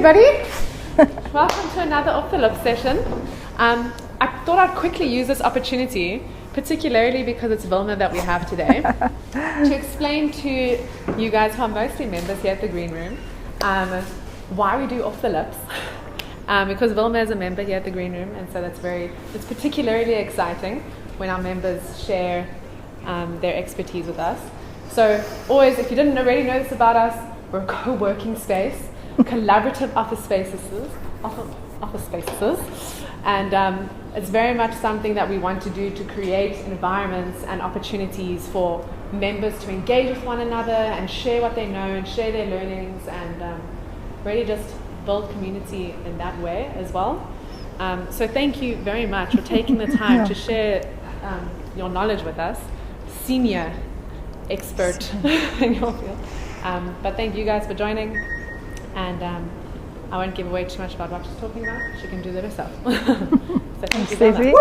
everybody. Welcome to another Off the Lip session. I thought I'd quickly use this opportunity, particularly because it's Wilma that we have today, to explain to you guys who are mostly members here at the Green Room why we do Off the Lips. Because Wilma is a member here at the Green Room, and so it's particularly exciting when our members share their expertise with us. So always, if you didn't already know this about us, we're a co-working space, collaborative office spaces, and it's very much something that we want to do to create environments and opportunities for members to engage with one another and share what they know and share their learnings and really just build community in that way as well. So thank you very much for taking the time to share your knowledge with us, senior expert in your field. But thank you guys for joining, and I won't give away too much about what she's talking about. She can do that herself. So thank you, Wilma.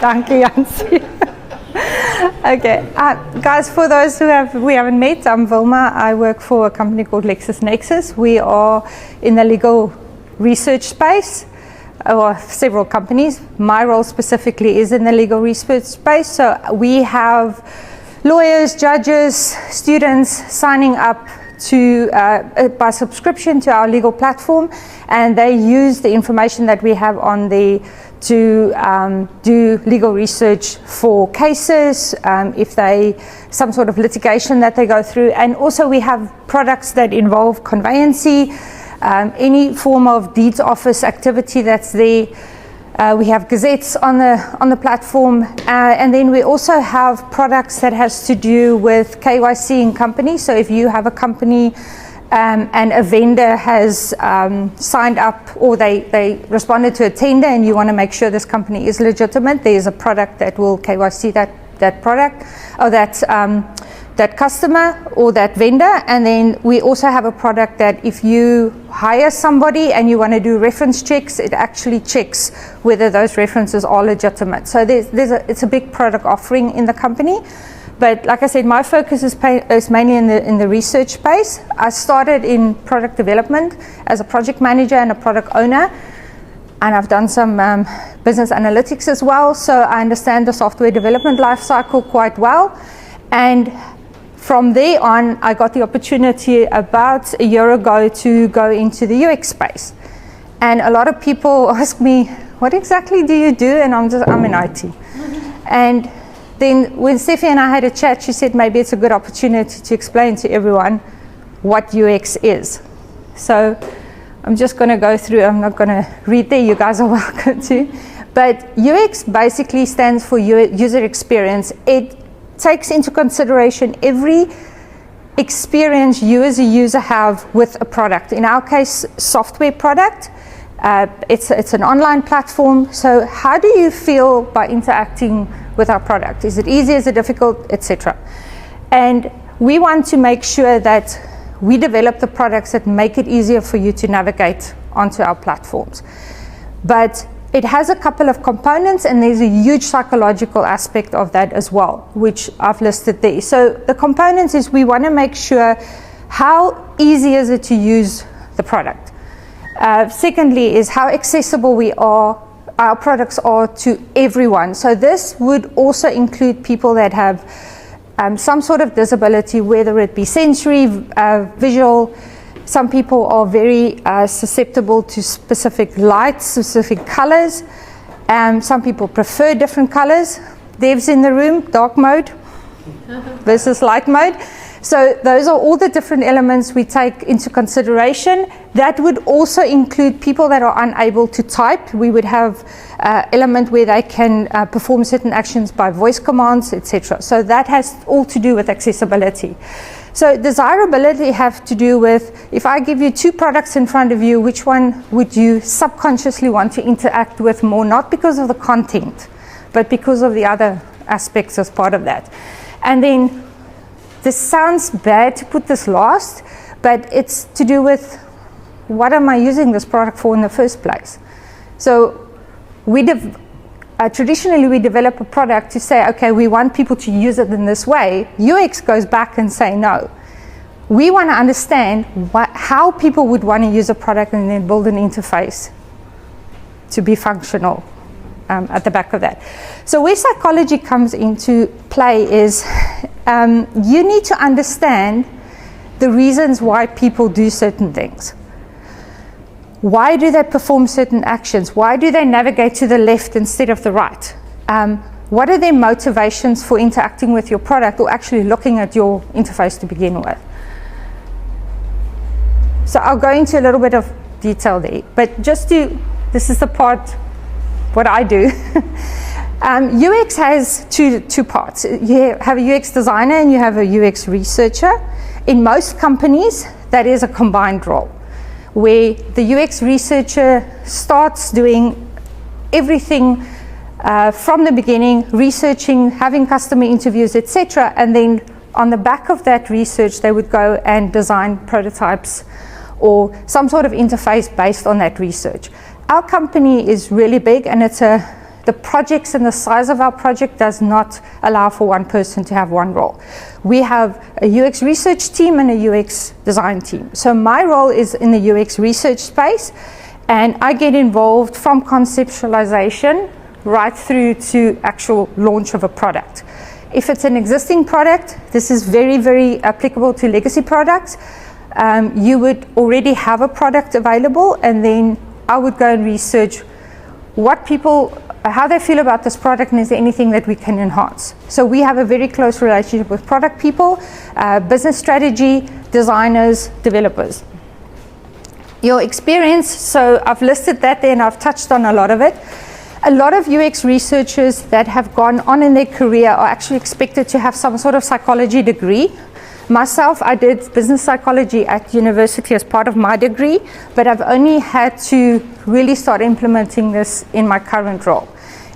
Thank you, Jansie. Okay, guys, for those we haven't met, I'm Wilma. I work for a company called LexisNexis. We are in the legal research space, or several companies. My role specifically is in the legal research space. So we have lawyers, judges, students signing up to by subscription to our legal platform, and they use the information that we have on the to do legal research for cases, if some sort of litigation that they go through. And also we have products that involve conveyancy, any form of deeds office activity that's there. We have gazettes on the platform, and then we also have products that has to do with KYC in companies. So if you have a company and a vendor has signed up, or they responded to a tender and you want to make sure this company is legitimate, there's a product that will KYC that product or that customer or that vendor. And then we also have a product that if you hire somebody and you want to do reference checks, it actually checks whether those references are legitimate. So it's a big product offering in the company. But like I said, my focus is mainly in the research space. I started in product development as a project manager and a product owner, and I've done some business analytics as well. So I understand the software development lifecycle quite well. And from there on, I got the opportunity about a year ago to go into the UX space. And a lot of people ask me, what exactly do you do? And I'm in IT. And then when Steffi and I had a chat, she said maybe it's a good opportunity to explain to everyone what UX is. So I'm just going to go through, I'm not going to read there, you guys are welcome to. But UX basically stands for user experience. It takes into consideration every experience you as a user have with a product. In our case, software product. It's an online platform. So how do you feel by interacting with our product? Is it easy? Is it difficult? Etc. And we want to make sure that we develop the products that make it easier for you to navigate onto our platforms. But it has a couple of components, and there's a huge psychological aspect of that as well, which I've listed there. So the components is we want to make sure how easy is it to use the product. Secondly is how accessible our products are to everyone. So this would also include people that have some sort of disability, whether it be sensory, visual. Some people are very susceptible to specific lights, specific colors. Some people prefer different colors. Devs in the room, dark mode versus light mode. So those are all the different elements we take into consideration. That would also include people that are unable to type. We would have an element where they can perform certain actions by voice commands, etc. So that has all to do with accessibility. So desirability have to do with, if I give you two products in front of you, which one would you subconsciously want to interact with more, not because of the content, but because of the other aspects as part of that. And then, this sounds bad to put this last, but it's to do with what am I using this product for in the first place. So traditionally we develop a product to say, okay, we want people to use it in this way. UX goes back and say, no. We want to understand how people would want to use a product and then build an interface to be functional at the back of that. So where psychology comes into play is you need to understand the reasons why people do certain things. Why do they perform certain actions? Why do they navigate to the left instead of the right? What are their motivations for interacting with your product or actually looking at your interface to begin with? So I'll go into a little bit of detail there, but this is the part, what I do. UX has two parts. You have a UX designer and you have a UX researcher. In most companies, that is a combined role, where the UX researcher starts doing everything from the beginning, researching, having customer interviews, etc. And then on the back of that research, they would go and design prototypes or some sort of interface based on that research. Our company is really big, and the projects and the size of our project does not allow for one person to have one role. We have a UX research team and a UX design team. So my role is in the UX research space, and I get involved from conceptualization right through to actual launch of a product. If it's an existing product, this is very, very applicable to legacy products. You would already have a product available, and then I would go and research how they feel about this product, and is there anything that we can enhance. So we have a very close relationship with product people, business strategy, designers, developers. Your experience, so I've listed that there and I've touched on a lot of it. A lot of UX researchers that have gone on in their career are actually expected to have some sort of psychology degree. Myself, I did business psychology at university as part of my degree, but I've only had to really start implementing this in my current role.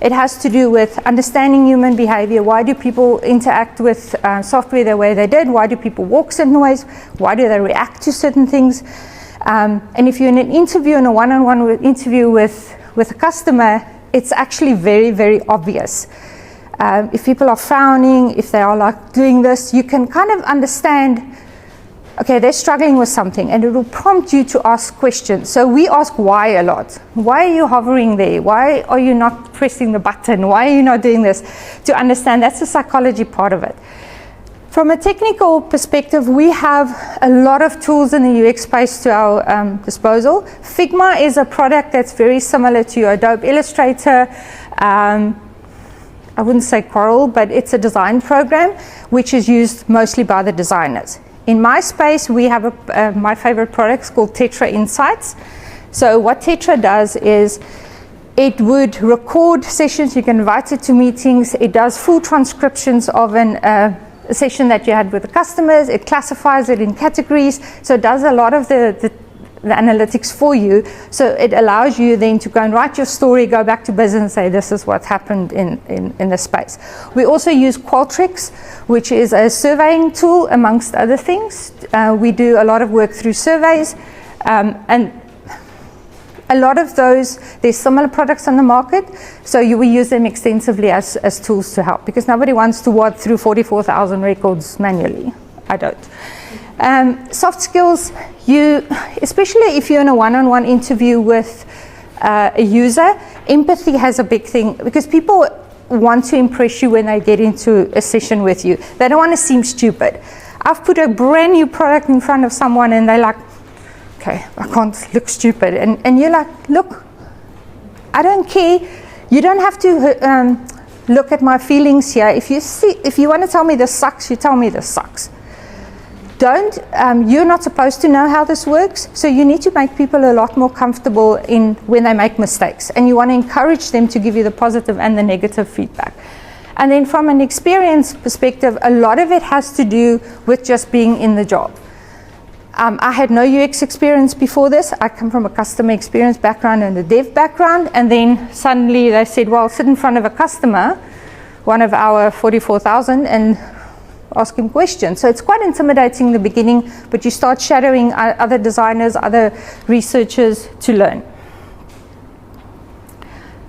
It has to do with understanding human behavior. Why do people interact with software the way they did? Why do people walk certain ways? Why do they react to certain things? And if you're in an interview, in a one-on-one interview with a customer, it's actually very, very obvious. If people are frowning, if they are like doing this, you can kind of understand, okay, they're struggling with something, and it will prompt you to ask questions. So we ask why a lot. Why are you hovering there? Why are you not pressing the button? Why are you not doing this? To understand, that's the psychology part of it. From a technical perspective, we have a lot of tools in the UX space to our disposal. Figma is a product that's very similar to Adobe Illustrator. I wouldn't say Corel, but it's a design program which is used mostly by the designers. In my space, we have my favorite product called Tetra Insights. So what Tetra does is it would record sessions. You can invite it to meetings. It does full transcriptions of a session that you had with the customers. It classifies it in categories. So it does a lot of the analytics for you. So it allows you then to go and write your story, go back to business and say, this is what happened in the space. We also use Qualtrics, which is a surveying tool, amongst other things. We do a lot of work through surveys. And a lot of those, there's similar products on the market. So we use them extensively as tools to help, because nobody wants to wade through 44,000 records manually. I don't. Soft skills, especially if you're in a one-on-one interview with a user, empathy has a big thing, because people want to impress you when they get into a session with you. They don't want to seem stupid. I've put a brand new product in front of someone and they're like, okay, I can't look stupid. And you're like, look, I don't care. You don't have to look at my feelings here. If you want to tell me this sucks, you tell me this sucks. You're not supposed to know how this works, so you need to make people a lot more comfortable when they make mistakes, and you want to encourage them to give you the positive and the negative feedback. And then from an experience perspective, a lot of it has to do with just being in the job. I had no UX experience before this. I come from a customer experience background and a dev background, and then suddenly they said, well, sit in front of a customer, one of our 44,000, and ask him questions. So it's quite intimidating in the beginning, but you start shadowing other designers, other researchers to learn.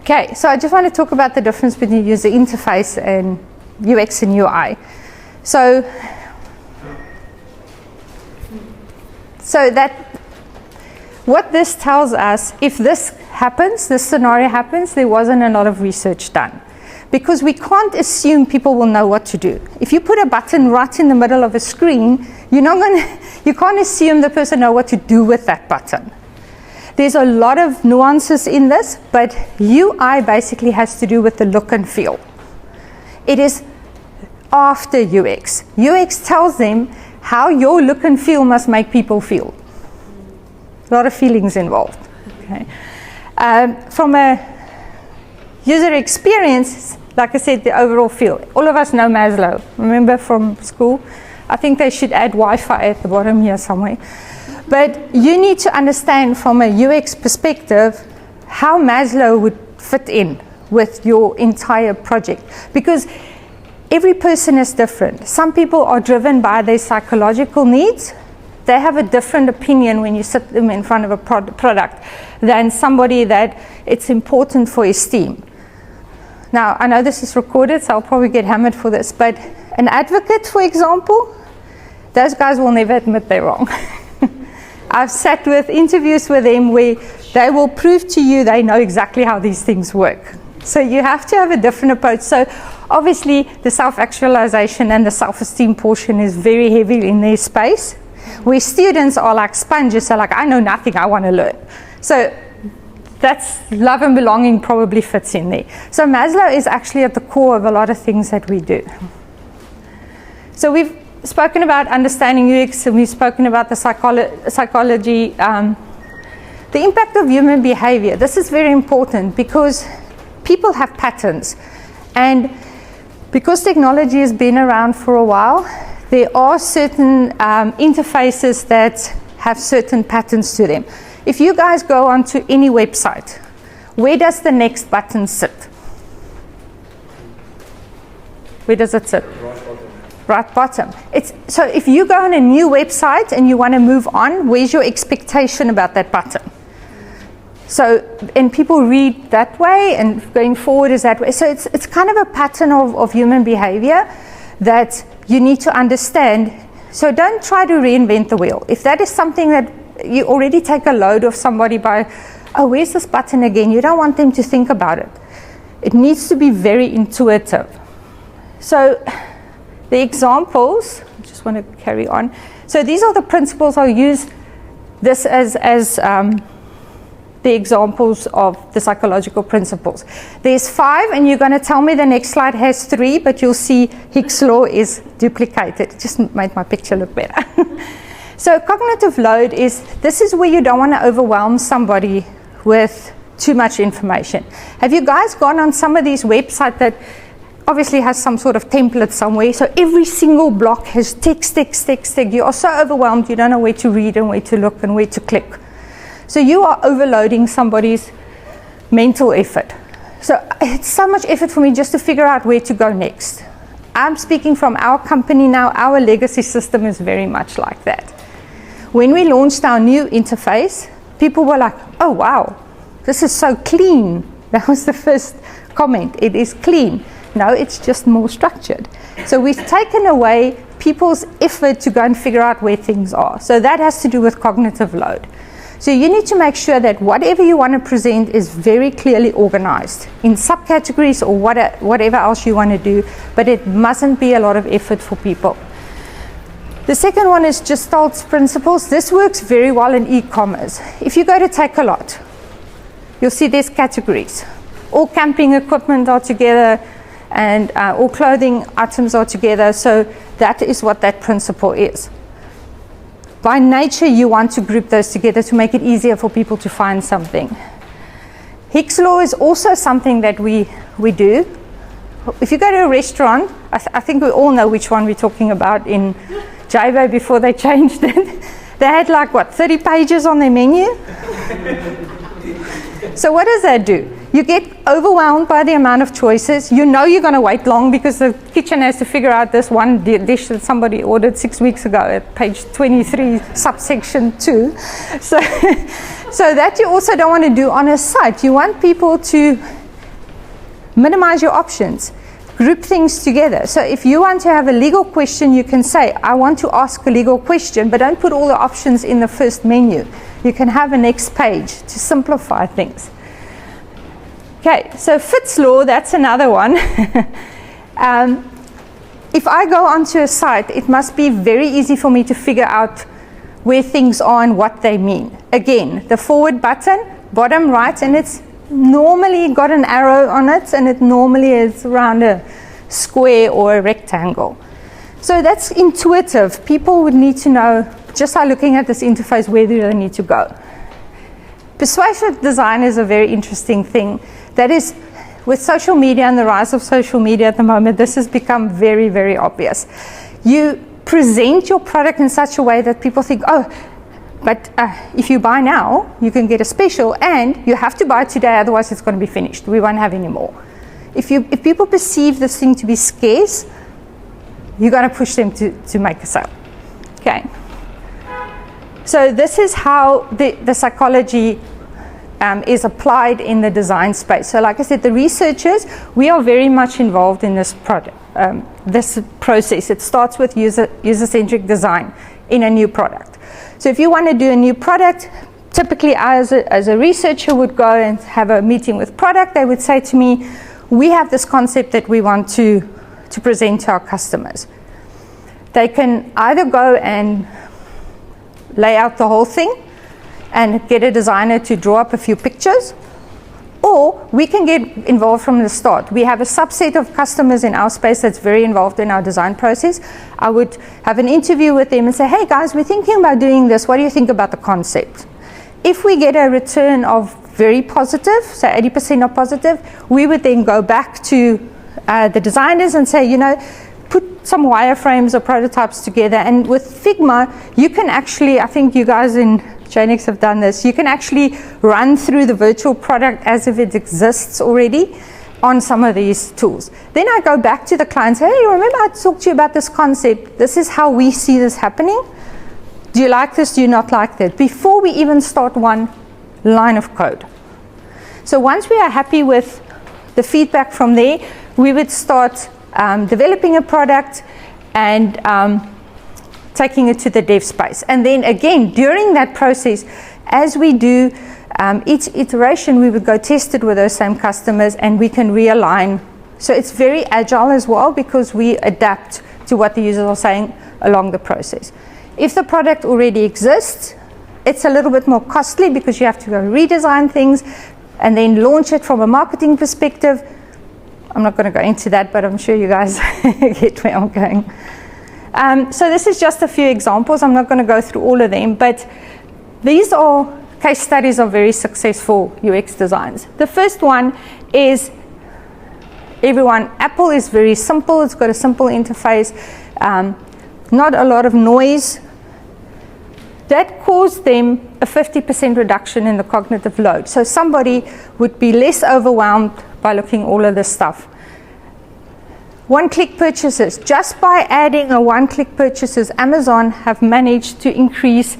Okay, so I just want to talk about the difference between user interface and UX and UI. So that what this tells us, if this happens, this scenario happens, there wasn't a lot of research done. Because we can't assume people will know what to do. If you put a button right in the middle of a screen, you can't assume the person know what to do with that button. There's a lot of nuances in this, but UI basically has to do with the look and feel. It is after UX. UX tells them how your look and feel must make people feel. A lot of feelings involved. Okay. From a user experience, like I said, the overall feel. All of us know Maslow. Remember from school? I think they should add Wi-Fi at the bottom here somewhere. But you need to understand from a UX perspective how Maslow would fit in with your entire project. Because every person is different. Some people are driven by their psychological needs. They have a different opinion when you sit them in front of a product than somebody that it's important for esteem. Now, I know this is recorded, so I'll probably get hammered for this, but an advocate, for example, those guys will never admit they're wrong. I've sat with interviews with them where they will prove to you they know exactly how these things work. So you have to have a different approach. So obviously the self-actualization and the self-esteem portion is very heavy in their space, where students are like sponges, so like, I know nothing, I want to learn. So that's love and belonging probably fits in there. So Maslow is actually at the core of a lot of things that we do. So we've spoken about understanding UX, and we've spoken about the psychology, the impact of human behavior. This is very important because people have patterns, and because technology has been around for a while, there are certain interfaces that have certain patterns to them. If you guys go onto any website, where does the next button sit? Where does it sit? Right bottom. So if you go on a new website and you want to move on, where's your expectation about that button? So, and people read that way, and going forward is that way. So it's kind of a pattern of human behavior that you need to understand. So don't try to reinvent the wheel. If that is something that you already take a load of somebody by, oh, where's this button again? You don't want them to think about it. It needs to be very intuitive. So the examples, I just want to carry on. So these are the principles. I'll use this as the examples of the psychological principles. There's 5, and you're going to tell me the next slide has 3, but you'll see Hicks' law is duplicated. It just made my picture look better. So cognitive load this is where you don't want to overwhelm somebody with too much information. Have you guys gone on some of these websites that obviously has some sort of template somewhere, so every single block has text. You are so overwhelmed you don't know where to read and where to look and where to click. So you are overloading somebody's mental effort. So it's so much effort for me just to figure out where to go next. I'm speaking from our company now. Our legacy system is very much like that. When we launched our new interface, people were like, oh wow, this is so clean. That was the first comment. It is clean. No, it's just more structured. So we've taken away people's effort to go and figure out where things are. So that has to do with cognitive load. So you need to make sure that whatever you want to present is very clearly organized in subcategories or whatever else you want to do, but it mustn't be a lot of effort for people. The second one is Gestalt's principles. This works very well in e-commerce. If you go to Takealot, you'll see there's categories. All camping equipment are together, and all clothing items are together. So that is what that principle is. By nature, you want to group those together to make it easier for people to find something. Hicks' law is also something that we do. If you go to a restaurant, I think we all know which one we're talking about in J-Bay before they changed it. They had like, 30 pages on their menu? So what does that do? You get overwhelmed by the amount of choices. You know you're going to wait long because the kitchen has to figure out this one dish that somebody ordered 6 weeks ago at page 23, subsection 2. So that you also don't want to do on a site. You want people to Minimize your options. Group things together. So if you want to have a legal question, you can say, I want to ask a legal question, but don't put all the options in the first menu. You can have a next page to simplify things. Okay, so Fitts law, that's another one. If I go onto a site, it must be very easy for me to figure out where things are and what they mean. Again, the forward button, bottom right, and it's normally got an arrow on it, and it normally is around a square or a rectangle. So that's intuitive. People would need to know, just by looking at this interface, where do they need to go. Persuasive design is a very interesting thing. That is, with social media and the rise of social media at the moment, this has become very, very obvious. You present your product in such a way that people think, oh, but if you buy now, you can get a special, and you have to buy it today, otherwise it's going to be finished. We won't have any more. If people perceive this thing to be scarce, you're going to push them to make a sale. Okay. So this is how the psychology is applied in the design space. So like I said, the researchers, we are very much involved in this product, this process. It starts with user-centric design in a new product. So if you want to do a new product, typically as a researcher would go and have a meeting with product, they would say to me, we have this concept that we want to present to our customers. They can either go and lay out the whole thing and get a designer to draw up a few pictures, or we can get involved from the start. We have a subset of customers in our space that's very involved in our design process. I would have an interview with them and say, hey guys, we're thinking about doing this. What do you think about the concept? If we get a return of very positive, so 80% are positive, we would then go back to the designers and say, put some wireframes or prototypes together. And with Figma, you can actually, I think you guys in JNX have done this, you can actually run through the virtual product as if it exists already on some of these tools. Then I go back to the client and say, hey, remember I talked to you about this concept. This is how we see this happening. Do you like this? Do you not like that? Before we even start one line of code. So once we are happy with the feedback from there, we would start developing a product and taking it to the dev space. And then again, during that process, as we do each iteration, we would go test it with those same customers, and we can realign. So it's very agile as well, because we adapt to what the users are saying along the process. If the product already exists, it's a little bit more costly because you have to go redesign things and then launch it from a marketing perspective. I'm not going to go into that, but I'm sure you guys get where I'm going. So this is just a few examples. I'm not going to go through all of them, but these are case studies of very successful UX designs. The first one is Apple is very simple. It's got a simple interface, not a lot of noise. That caused them a 50% reduction in the cognitive load. So somebody would be less overwhelmed by looking all of this stuff. One-click purchases. Just by adding a one-click purchases, Amazon have managed to increase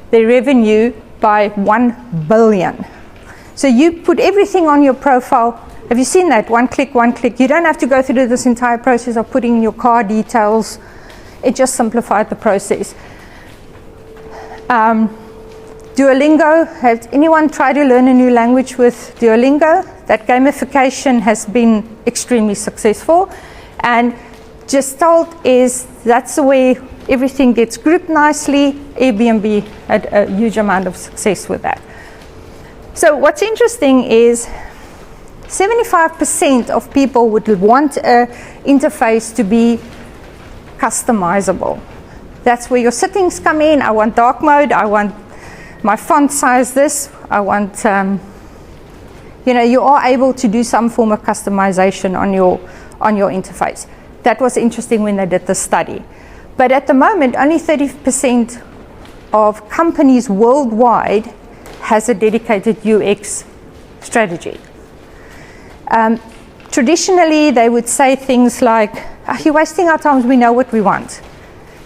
their revenue by 1 billion. So you put everything on your profile. Have you seen that? One click, one click. You don't have to go through this entire process of putting in your car details. It just simplified the process. Duolingo. Has anyone tried to learn a new language with Duolingo? That gamification has been extremely successful. And Gestalt that's the way everything gets grouped nicely. Airbnb had a huge amount of success with that. So what's interesting is 75% of people would want an interface to be customizable. That's where your settings come in. I want dark mode. I want my font size this. I want, you are able to do some form of customization on your interface. That was interesting when they did the study. But at the moment, only 30% of companies worldwide has a dedicated UX strategy. Traditionally, they would say things like, you're wasting our time, we know what we want.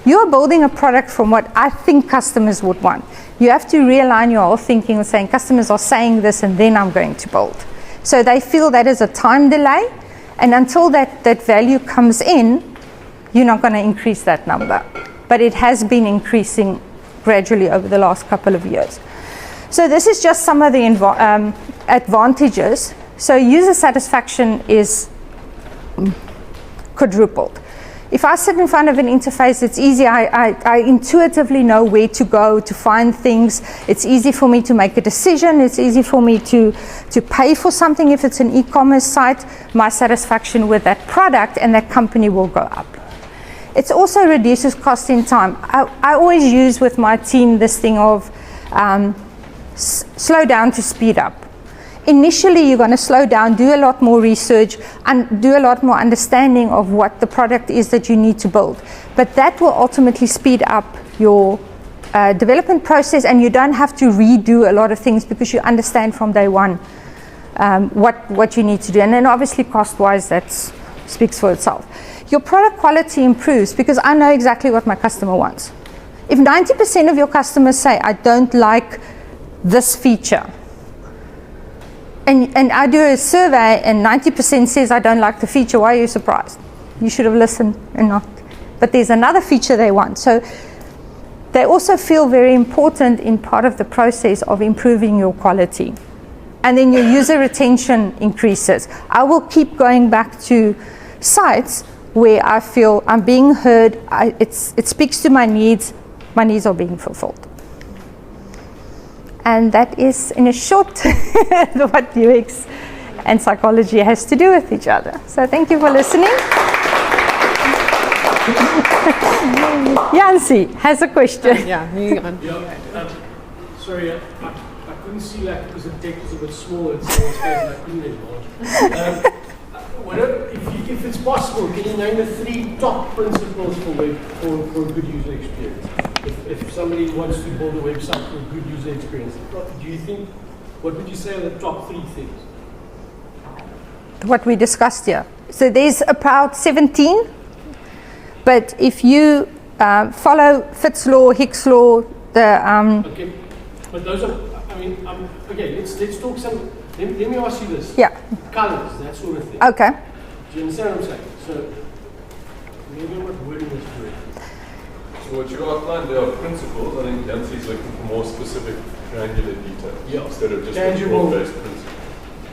You're building a product from what I think customers would want. You have to realign your whole thinking and saying, customers are saying this, and then I'm going to build. So they feel that is a time delay, and until that value comes in, you're not going to increase that number. But it has been increasing gradually over the last couple of years. So this is just some of the advantages. So user satisfaction is quadrupled. If I sit in front of an interface, it's easy. I intuitively know where to go to find things. It's easy for me to make a decision. It's easy for me to pay for something if it's an e-commerce site. My satisfaction with that product and that company will go up. It also reduces cost in time. I always use with my team this thing of slow down to speed up. Initially, you're going to slow down, do a lot more research, and do a lot more understanding of what the product is that you need to build. But that will ultimately speed up your development process, and you don't have to redo a lot of things because you understand from day one what you need to do. And then obviously cost-wise, that speaks for itself. Your product quality improves because I know exactly what my customer wants. If 90% of your customers say, I don't like this feature, and I do a survey and 90% says I don't like the feature, why are you surprised? You should have listened and not. But there's another feature they want. So they also feel very important in part of the process of improving your quality. And then your user retention increases. I will keep going back to sites where I feel I'm being heard, it speaks to my needs are being fulfilled. And that is, in a short, what UX and psychology has to do with each other. So thank you for listening. Yancy has a question. Sorry, I couldn't see that because the text was a bit smaller in someone's face and I couldn't enlarge. If it's possible, can you name the 3 top principles for a good user experience? If somebody wants to build a website for a good user experience, what would you say are the top 3 things? What we discussed here. So there's about 17, but if you follow Fitts law, Hicks law, Okay, but those are, okay, let's talk some, let me ask you this. Yeah. Colors, that sort of thing. Okay. Do you understand what I'm saying? So, maybe I'm not wording this correctly. So what you outlined there are principles. I think Yancy is looking for more specific, granular detail instead of just tangible broad-based principles.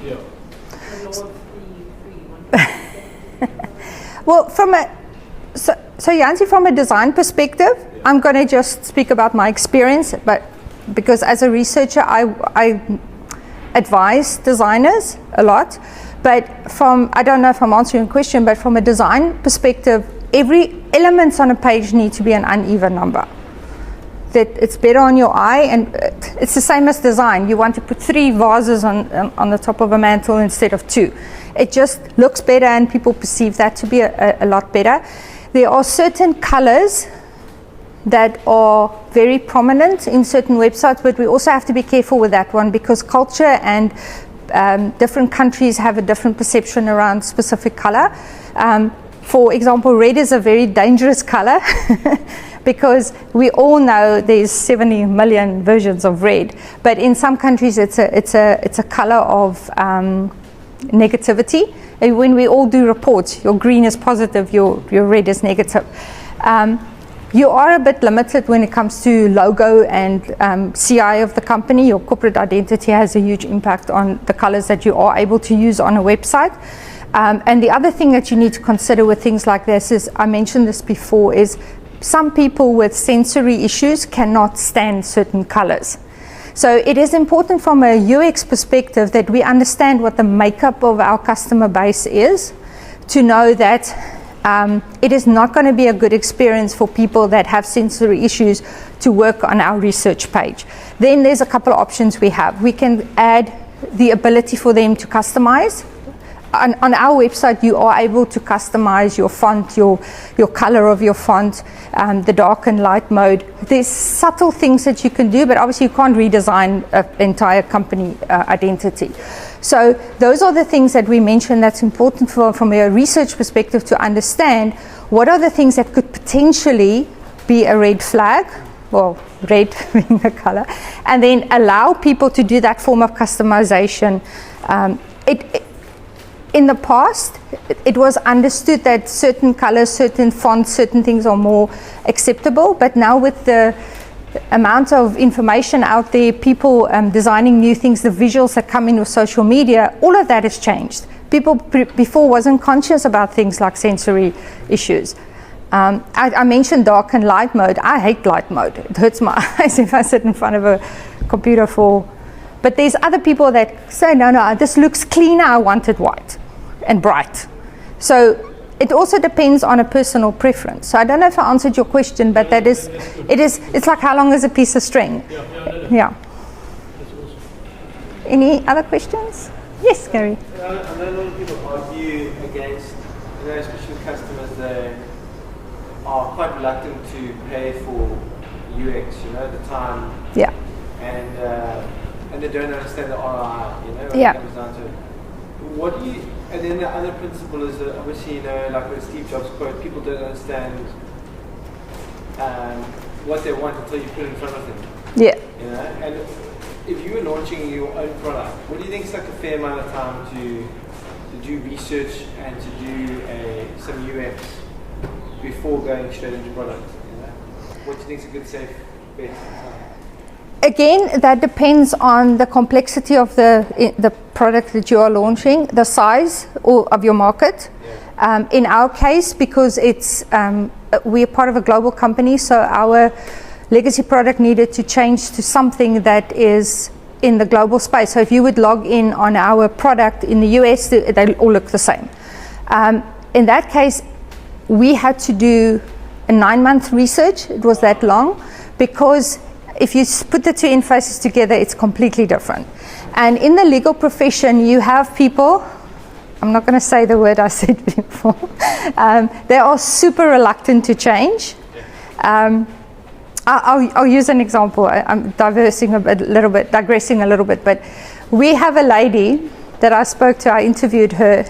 Yeah. Well, so Yancy, from a design perspective, I'm going to just speak about my experience, but because as a researcher, I advise designers a lot. But I don't know if I'm answering your question, but from a design perspective, every elements on a page need to be an uneven number. That it's better on your eye, and it's the same as design. You want to put 3 vases on the top of a mantle instead of 2. It just looks better, and people perceive that to be a lot better. There are certain colors that are very prominent in certain websites, but we also have to be careful with that one because culture and different countries have a different perception around specific color. For example, red is a very dangerous color because we all know there's 70 million versions of red, but in some countries it's a color of negativity. And when we all do reports, your green is positive, your red is negative. You are a bit limited when it comes to logo and CI of the company. Your corporate identity has a huge impact on the colors that you are able to use on a website. And the other thing that you need to consider with things like this is, I mentioned this before, is some people with sensory issues cannot stand certain colors. So it is important from a UX perspective that we understand what the makeup of our customer base is, to know that it is not going to be a good experience for people that have sensory issues to work on our research page. Then there's a couple of options we have. We can add the ability for them to customize. On our website, you are able to customize your font, your color of your font, the dark and light mode. There's subtle things that you can do, but obviously you can't redesign an entire company identity. So those are the things that we mentioned that's important from a research perspective to understand what are the things that could potentially be a red flag, well, red being the color, and then allow people to do that form of customization in the past, it was understood that certain colors, certain fonts, certain things are more acceptable. But now with the amount of information out there, people designing new things, the visuals that come in with social media, all of that has changed. People before wasn't conscious about things like sensory issues. I mentioned dark and light mode. I hate light mode. It hurts my eyes if I sit in front of a computer but there's other people that say, no, this looks cleaner, I want it white and bright. So it also depends on a personal preference. So I don't know if I answered your question, but it's like how long is a piece of string? Yeah. Any other questions? Yes, Gary. I know a lot of people argue against, especially with customers, they are quite reluctant to pay for UX, the time. Yeah. And they don't understand the ROI, when Yeah. it comes down to it. What do you, and then the other principle is that obviously, like with Steve Jobs quote, people don't understand what they want until you put it in front of them. Yeah. And if you were launching your own product, what do you think is like a fair amount of time to do research and to do some UX before going straight into product? What do you think is a good safe bet? Again, that depends on the complexity of the product that you are launching, the size of your market. Yeah. In our case, because we're part of a global company, so our legacy product needed to change to something that is in the global space. So if you would log in on our product in the US, they all look the same. In that case, we had to do a 9-month research. It was that long because if you put the two interfaces together, it's completely different. And in the legal profession, you have people, I'm not going to say the word I said before, they are super reluctant to change. I'll use an example. I'm digressing a little bit, but we have a lady that I spoke to, I interviewed her.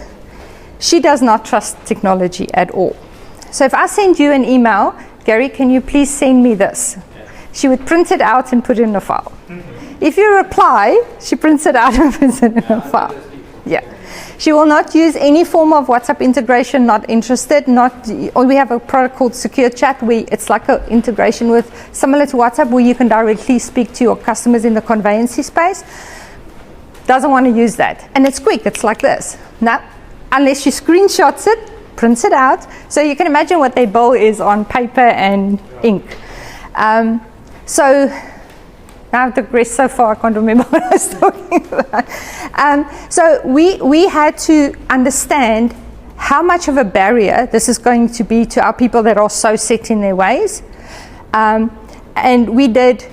She does not trust technology at all. So if I send you an email, Gary, can you please send me this? She would print it out and put it in a file. If you reply, she prints it out and puts it in a file. Yeah. She will not use any form of WhatsApp integration, not interested. Or we have a product called Secure Chat. It's like an integration similar to WhatsApp where you can directly speak to your customers in the conveyancing space. Doesn't want to use that. And it's quick, it's like this. Now, unless she screenshots it, prints it out. So you can imagine what their bill is on paper and ink. So I've digressed so far, I can't remember what I was talking about. So we had to understand how much of a barrier this is going to be to our people that are so set in their ways. And we did.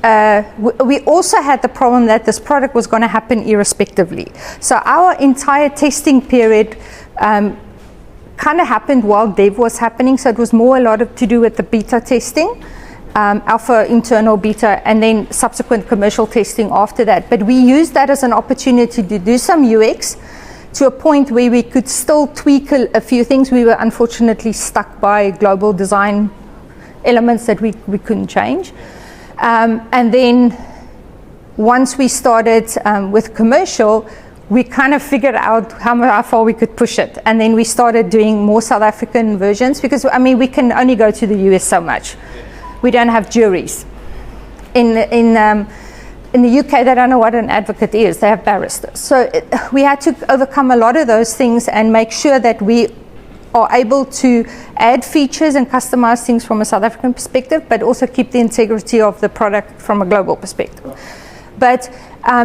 We also had the problem that this product was going to happen irrespectively. So our entire testing period kind of happened while dev was happening. So it was more a lot to do with the beta testing. Alpha, internal, beta, and then subsequent commercial testing after that. But we used that as an opportunity to do some UX to a point where we could still tweak a few things. We were unfortunately stuck by global design elements that we couldn't change. And then once we started with commercial, we kind of figured out how far we could push it. And then we started doing more South African versions because, we can only go to the US so much. We don't have juries. In the UK, they don't know what an advocate is. They have barristers. So we had to overcome a lot of those things and make sure that we are able to add features and customize things from a South African perspective, but also keep the integrity of the product from a global perspective. But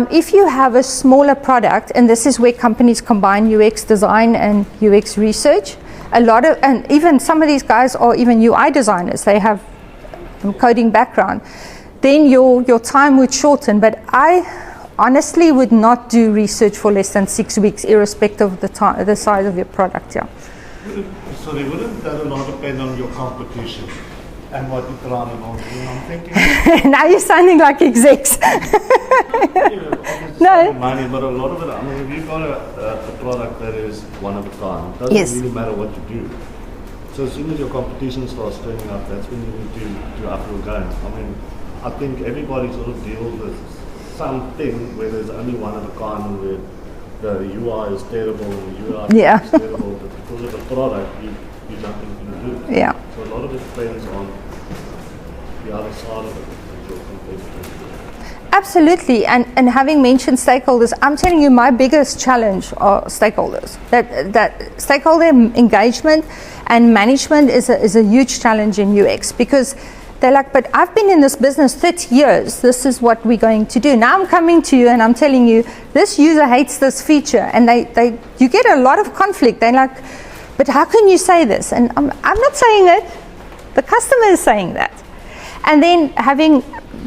if you have a smaller product, and this is where companies combine UX design and UX research, and even some of these guys are even UI designers. They have coding background, then your time would shorten. But I honestly would not do research for less than 6 weeks, irrespective of the size of your product. Yeah. Sorry, wouldn't that a lot depend on your competition and what you're trying on? I'm thinking. Now you're sounding like execs. No. Money, but a lot of it. If you've got a product that is one of a kind, it doesn't really matter what you do. So as soon as your competition starts turning up, that's when you need to up your game. I think everybody sort of deals with something where there's only one of a kind, where the UI is terrible, the UI is terrible, but because of the product, you jump into the loop. Yeah. So a lot of it depends on the other side of it, that your competitors do. Absolutely, and having mentioned stakeholders, I'm telling you my biggest challenge are stakeholders. That stakeholder engagement and management is a huge challenge in UX, because they're like, but I've been in this business 30 years, this is what we're going to do. Now I'm coming to you and I'm telling you, this user hates this feature, and you get a lot of conflict. They're like, but how can you say this? And I'm not saying it, the customer is saying that. And then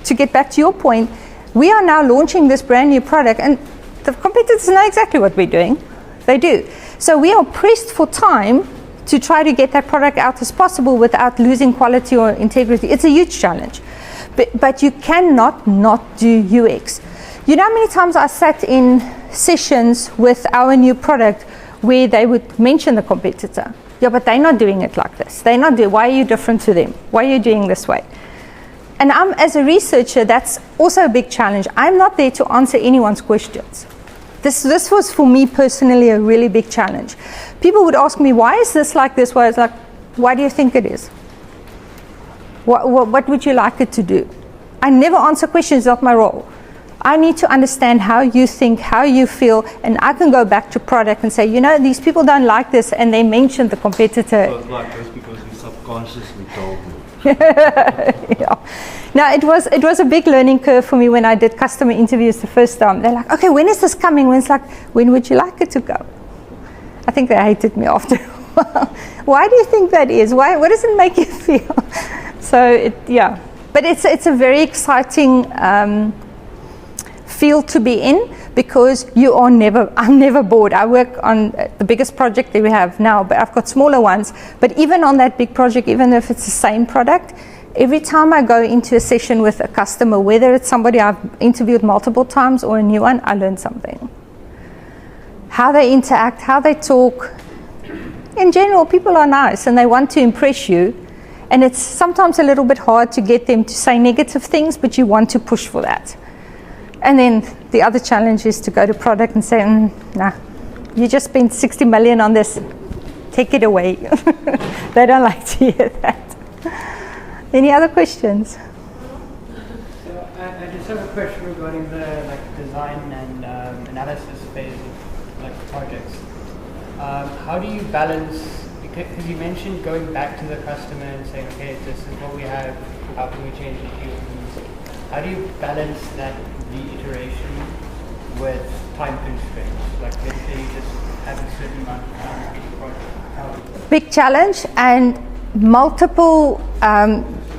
to get back to your point, we are now launching this brand new product, and the competitors know exactly what we're doing. They do. So we are pressed for time to try to get that product out as possible without losing quality or integrity. It's a huge challenge. But you cannot not do UX. You know how many times I sat in sessions with our new product where they would mention the competitor. Yeah, but they're not doing it like this. They're not doing. Why are you different to them? Why are you doing this way? And as a researcher, that's also a big challenge. I'm not there to answer anyone's questions. This was for me personally a really big challenge. People would ask me, why is this like this? Why it's like, why do you think it is? What would you like it to do? I never answer questions, it's not my role. I need to understand how you think, how you feel, and I can go back to product and say, you know, these people don't like this, and they mentioned the competitor. It was like this because you subconsciously told me. Yeah. Now it was a big learning curve for me when I did customer interviews the first time. They're like, okay, when is this coming? When would you like it to go? I think they hated me after a while. Why do you think that is? What does it make you feel? So but it's a very exciting field to be in, because I'm never bored. I work on the biggest project that we have now, but I've got smaller ones. But even on that big project, even if it's the same product, every time I go into a session with a customer, whether it's somebody I've interviewed multiple times or a new one, I learn something. How they interact, how they talk. In general, people are nice and they want to impress you. And it's sometimes a little bit hard to get them to say negative things, but you want to push for that. And then the other challenge is to go to product and say, nah, you just spent 60 million on this, take it away. They don't like to hear that. Any other questions? So I just have a question regarding the design and analysis phase of projects. How do you balance, because you mentioned going back to the customer and saying, okay, this is what we have, how can we change it? How do you balance that reiteration with time constraints? Like, let's say you just have a certain amount of time to get the project. Big challenge, and multiple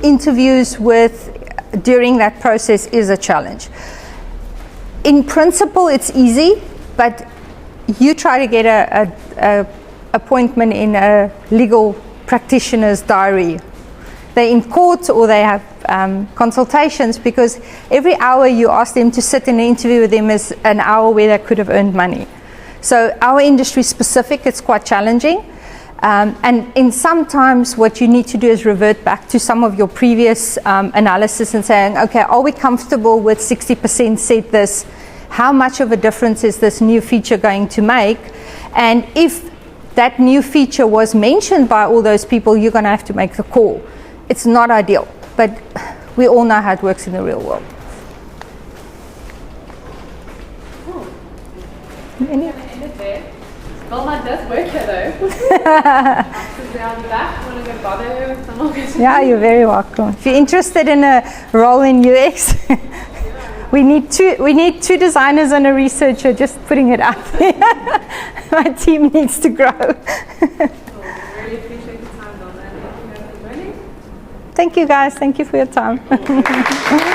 interviews during that process is a challenge. In principle, it's easy, but you try to get a appointment in a legal practitioner's diary. They're in court or they have consultations, because every hour you ask them to sit in an interview with them is an hour where they could have earned money. So our industry specific, it's quite challenging. And in sometimes what you need to do is revert back to some of your previous analysis and saying, okay, are we comfortable with 60% set this? How much of a difference is this new feature going to make? And if that new feature was mentioned by all those people, you're going to have to make the call. It's not ideal, but we all know how it works in the real world. Any? Wilma does work here though. She's down the back. Want to go bother her with some more questions? Yeah, you're very welcome. If you're interested in a role in UX, we need two designers and a researcher. Just putting it out there. My team needs to grow. Really appreciate the time, Wilma. Thank you guys for joining. Thank you guys. Thank you for your time.